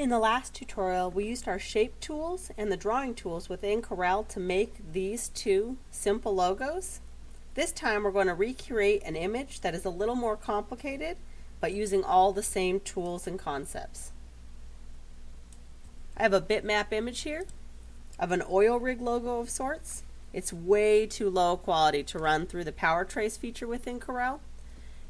In the last tutorial, we used our shape tools and the drawing tools within Corel to make these two simple logos. This time we're going to recreate an image that is a little more complicated, but using all the same tools and concepts. I have a bitmap image here of an oil rig logo of sorts. It's way too low quality to run through the power trace feature within Corel.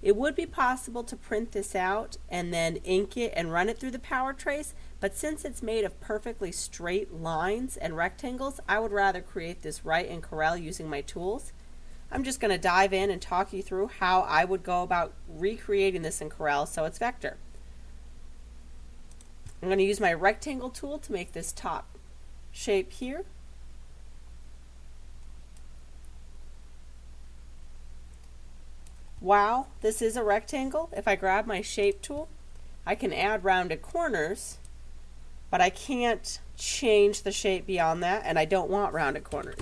It would be possible to print this out and then ink it and run it through the power trace, but since it's made of perfectly straight lines and rectangles, I would rather create this right in Corel using my tools. I'm just going to dive in and talk you through how I would go about recreating this in Corel so it's vector. I'm going to use my rectangle tool to make this top shape here. Wow, this is a rectangle. If I grab my shape tool, I can add rounded corners, but I can't change the shape beyond that, and I don't want rounded corners.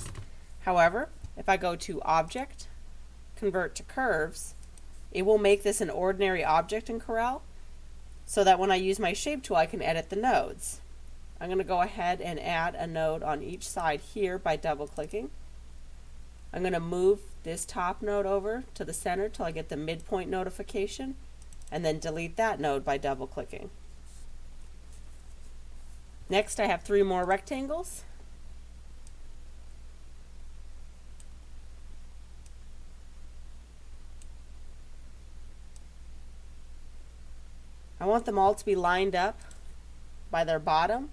However, if I go to Object, Convert to Curves, it will make this an ordinary object in Corel, so that when I use my shape tool, I can edit the nodes. I'm going to go ahead and add a node on each side here by double-clicking. I'm going to move this top node over to the center till I get the midpoint notification, and then delete that node by double-clicking. Next, I have 3 more rectangles. I want them all to be lined up by their bottom,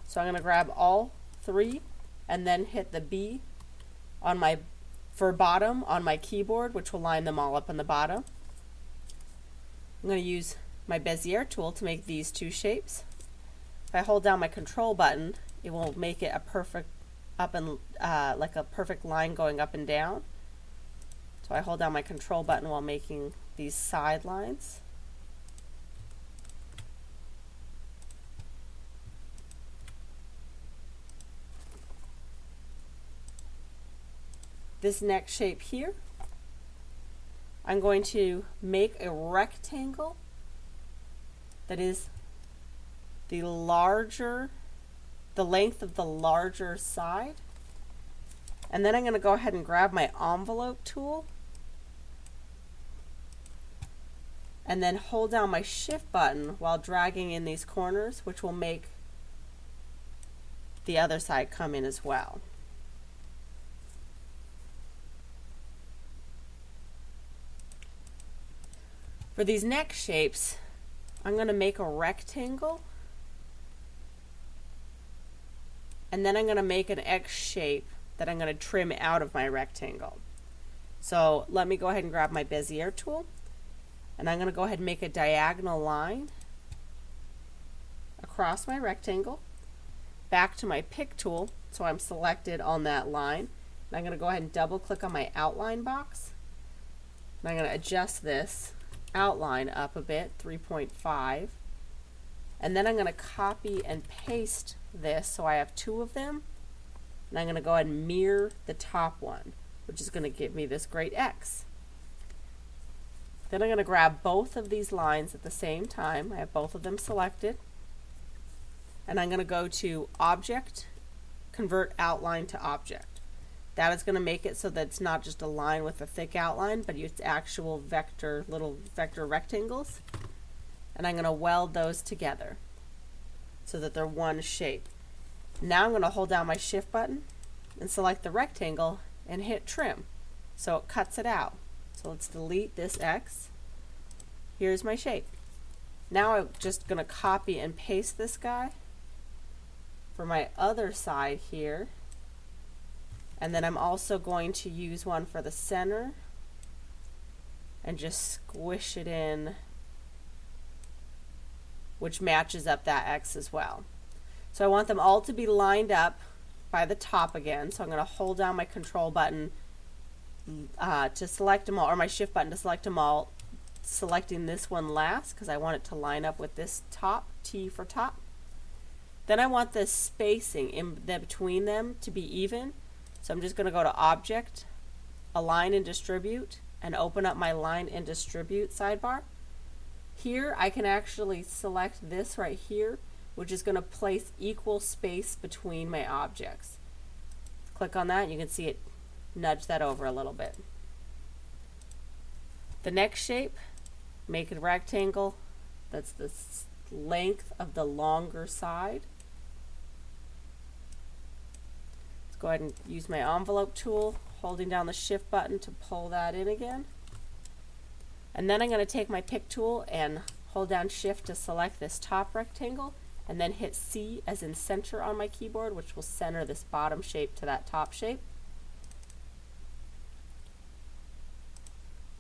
so I'm going to grab all 3 and then hit the B on my for bottom on my keyboard, which will line them all up on the bottom. I'm going to use my Bezier tool to make these 2 shapes. If I hold down my control button, it will make it a perfect up and like a perfect line going up and down. So I hold down my control button while making these side lines. This next shape here, I'm going to make a rectangle that is the length of the larger side. And then I'm going to go ahead and grab my envelope tool and then hold down my shift button while dragging in these corners, which will make the other side come in as well. For these next shapes, I'm going to make a rectangle, and then I'm going to make an X shape that I'm going to trim out of my rectangle. So let me go ahead and grab my Bezier tool, and I'm going to go ahead and make a diagonal line across my rectangle, back to my pick tool, so I'm selected on that line. And I'm going to go ahead and double click on my outline box, and I'm going to adjust this outline up a bit, 3.5, and then I'm going to copy and paste this so I have 2 of them, and I'm going to go ahead and mirror the top one, which is going to give me this great X. Then I'm going to grab both of these lines at the same time. I have both of them selected, and I'm going to go to Object, Convert Outline to Object. That is going to make it so that it's not just a line with a thick outline, but it's actual vector, little vector rectangles. And I'm going to weld those together so that they're one shape. Now I'm going to hold down my shift button and select the rectangle and hit trim so it cuts it out. So let's delete this X. Here's my shape. Now I'm just going to copy and paste this guy for my other side here. And then I'm also going to use one for the center and just squish it in, which matches up that X as well. So I want them all to be lined up by the top again. So I'm going to hold down my control button to select them all, or my shift button to select them all, selecting this one last because I want it to line up with this top, T for top. Then I want the spacing in between them to be even. So I'm just going to go to Object, Align and Distribute, and open up my Line and Distribute sidebar. Here I can actually select this right here which is going to place equal space between my objects. Click on that and you can see it nudge that over a little bit. The next shape, make a rectangle that's the length of the longer side. Let's go ahead and use my envelope tool, holding down the shift button to pull that in again. And then I'm going to take my pick tool and hold down shift to select this top rectangle, and then hit C as in center on my keyboard, which will center this bottom shape to that top shape.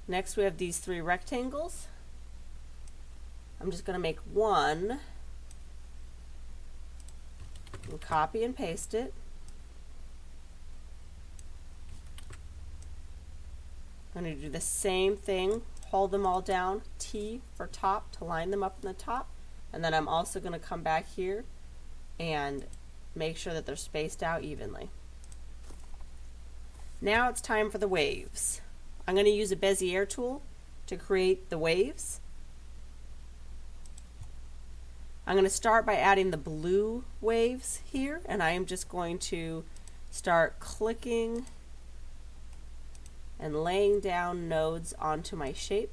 Next we have these three rectangles. I'm just going to make one and copy and paste it. I'm going to do the same thing, hold them all down, T for top to line them up in the top, and then I'm also going to come back here and make sure that they're spaced out evenly. Now it's time for the waves. I'm going to use a Bezier tool to create the waves. I'm going to start by adding the blue waves here, and I am just going to start clicking and laying down nodes onto my shape.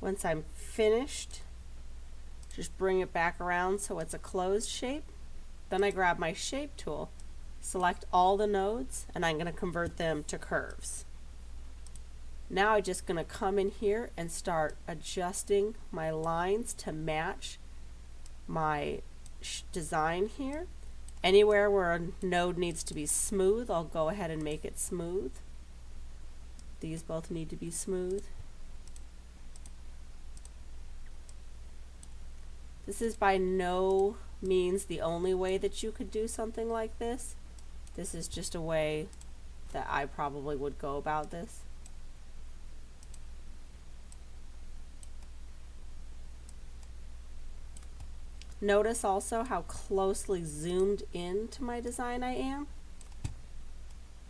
Once I'm finished, just bring it back around so it's a closed shape. Then I grab my shape tool, select all the nodes, and I'm going to convert them to curves. Now I'm just going to come in here and start adjusting my lines to match my design here. Anywhere where a node needs to be smooth, I'll go ahead and make it smooth. These both need to be smooth. This is by no means the only way that you could do something like this. This is just a way that I probably would go about this. Notice also how closely zoomed into my design I am.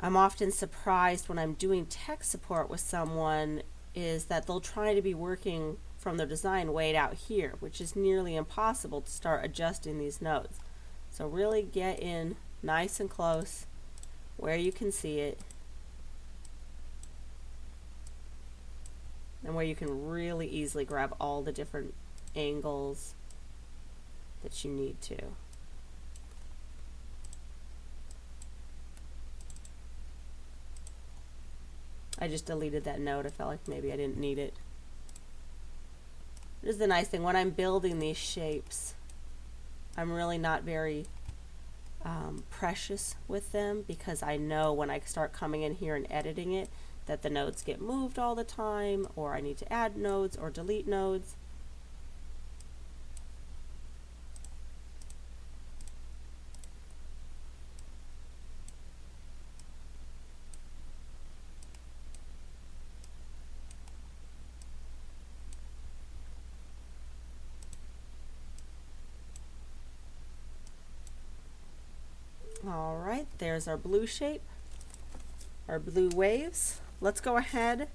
I'm often surprised when I'm doing tech support with someone is that they'll try to be working from their design way out here, which is nearly impossible to start adjusting these nodes. So really get in nice and close where you can see it and where you can really easily grab all the different angles that you need to. I just deleted that node. I felt like maybe I didn't need it. This is the nice thing, when I'm building these shapes, I'm really not very precious with them, because I know when I start coming in here and editing it that the nodes get moved all the time, or I need to add nodes or delete nodes. Alright, there's our blue shape, our blue waves. Let's go ahead.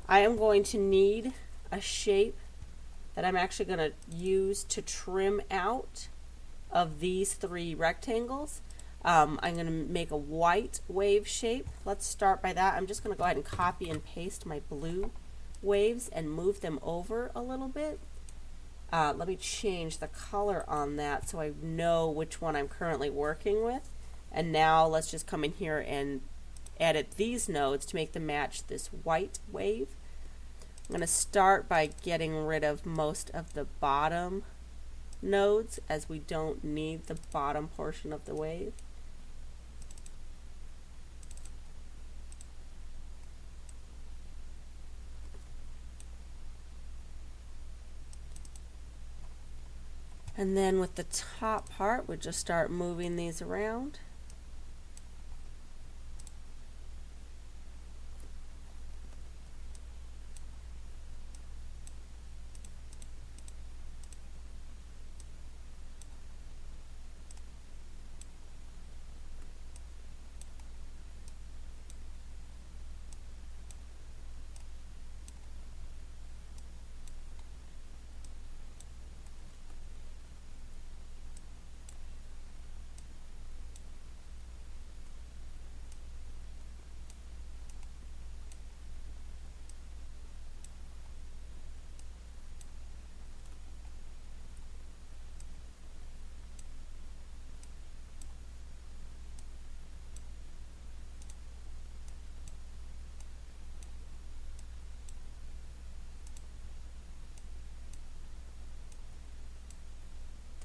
I am going to need a shape that I'm actually going to use to trim out of these three rectangles. I'm going to make a white wave shape. Let's start by that. I'm just going to go ahead and copy and paste my blue waves and move them over a little bit. Let me change the color on that so I know which one I'm currently working with. And now let's just come in here and edit these nodes to make them match this white wave. I'm going to start by getting rid of most of the bottom nodes, as we don't need the bottom portion of the wave. And then with the top part, we'll just start moving these around.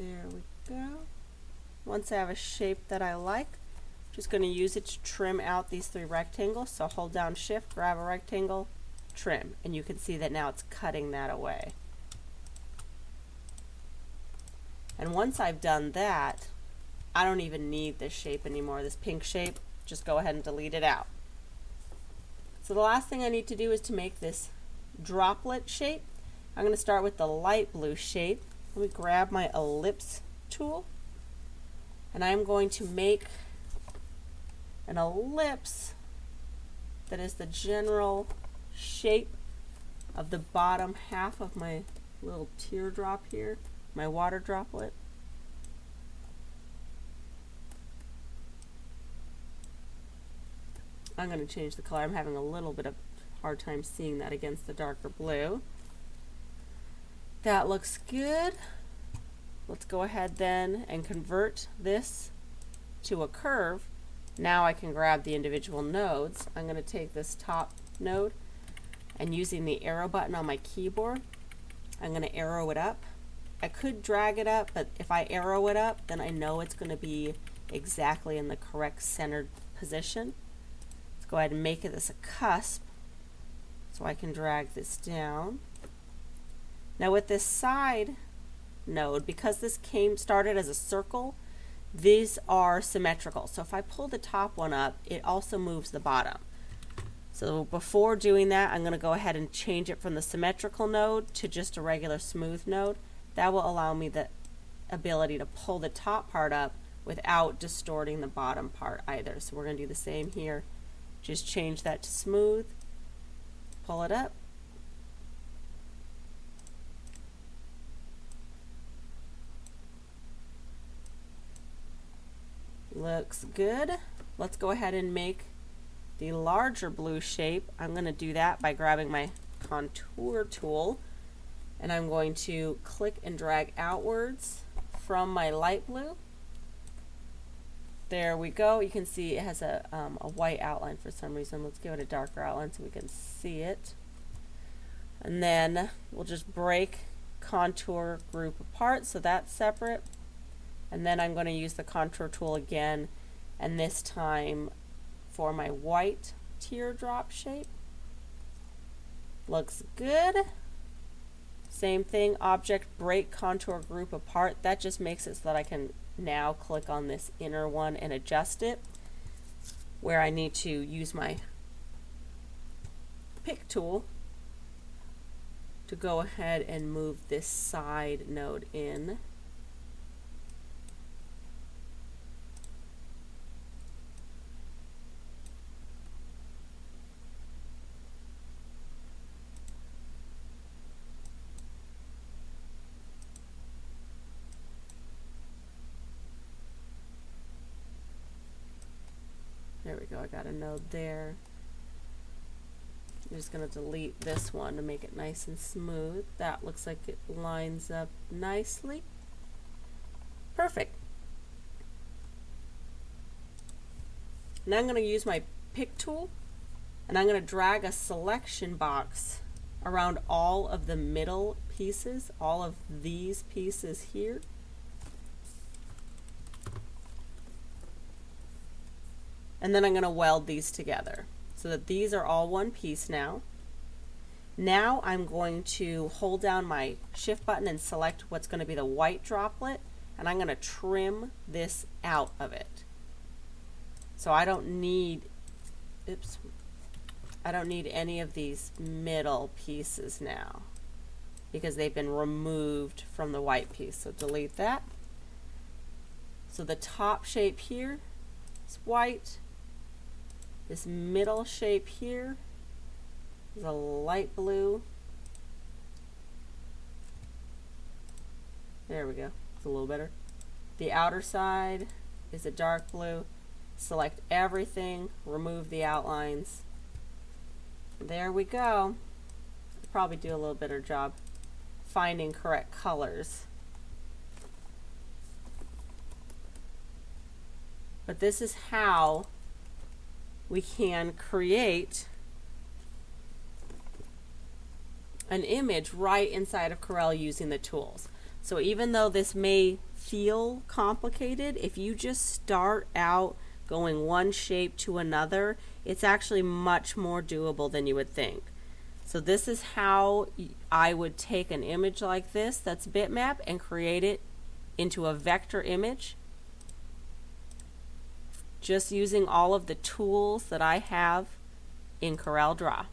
There we go. Once I have a shape that I like, I'm just going to use it to trim out these 3 rectangles. So hold down Shift, grab a rectangle, trim, and you can see that now it's cutting that away. And once I've done that, I don't even need this shape anymore, this pink shape. Just go ahead and delete it out. So the last thing I need to do is to make this droplet shape. I'm going to start with the light blue shape. Let me grab my ellipse tool, and I'm going to make an ellipse that is the general shape of the bottom half of my little teardrop here, my water droplet. I'm going to change the color. I'm having a little bit of hard time seeing that against the darker blue. That looks good. Let's go ahead then and convert this to a curve. Now I can grab the individual nodes. I'm going to take this top node, and using the arrow button on my keyboard, I'm going to arrow it up. I could drag it up, but if I arrow it up, then I know it's going to be exactly in the correct centered position. Let's go ahead and make this a cusp so I can drag this down. Now with this side node, because this started as a circle, these are symmetrical. So if I pull the top one up, it also moves the bottom. So before doing that, I'm going to go ahead and change it from the symmetrical node to just a regular smooth node. That will allow me the ability to pull the top part up without distorting the bottom part either. So we're going to do the same here. Just change that to smooth, pull it up. Looks good. Let's go ahead and make the larger blue shape. I'm going to do that by grabbing my contour tool, and I'm going to click and drag outwards from my light blue. There we go. You can see it has a white outline for some reason. Let's give it a darker outline so we can see it. And then we'll just break contour group apart so that's separate. And then I'm going to use the contour tool again, and this time for my white teardrop shape. Looks good. Same thing, object, break, contour group apart. That just makes it so that I can now click on this inner one and adjust it, where I need to use my pick tool to go ahead and move this side node in. There we go, I got a node there. I'm just going to delete this one to make it nice and smooth. That looks like it lines up nicely. Perfect. Now I'm going to use my pick tool, and I'm going to drag a selection box around all of the middle pieces, all of these pieces here. And then I'm going to weld these together so that these are all one piece now. Now I'm going to hold down my shift button and select what's going to be the white droplet, and I'm going to trim this out of it. So I don't need, I don't need any of these middle pieces now because they've been removed from the white piece. So delete that. So the top shape here is white. This middle shape here is a light blue. There we go, it's a little better. The outer side is a dark blue. Select everything, remove the outlines. There we go. I'll probably do a little better job finding correct colors. But this is how we can create an image right inside of Corel using the tools. So even though this may feel complicated, if you just start out going one shape to another, it's actually much more doable than you would think. So this is how I would take an image like this that's bitmap and create it into a vector image, just using all of the tools that I have in CorelDRAW.